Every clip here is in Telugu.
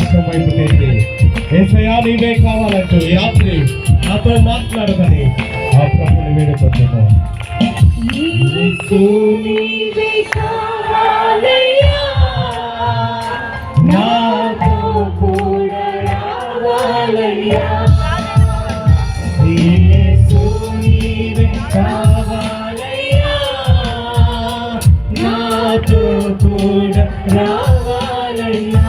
ఆకాశం వైపు తెచ్చి యేసయ్యా నీవే కావాలంటూ ఈ రాత్రి నాతో మాట్లాడమని ఆ ప్రభుని వేడుకుంటున్నాను. నాతో కూడా రావాలయ్యా, యేసు నీవే కావాలయ్యా, నాతో కూడా రావాలయ్యా.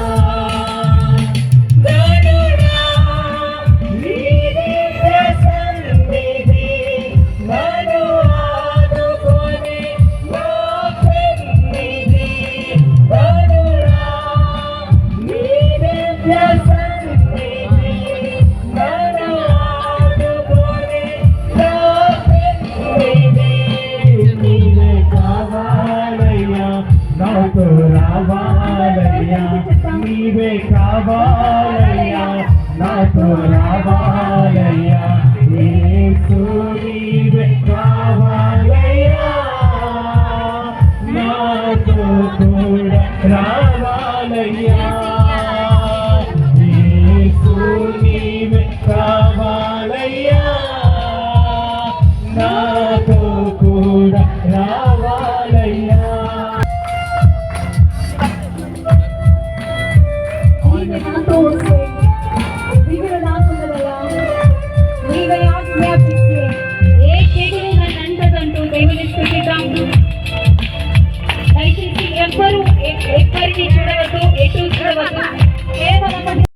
నాతో రావాలయ్యా, నీవే కావాలయ్యా, నాతో రావాలయ్యా.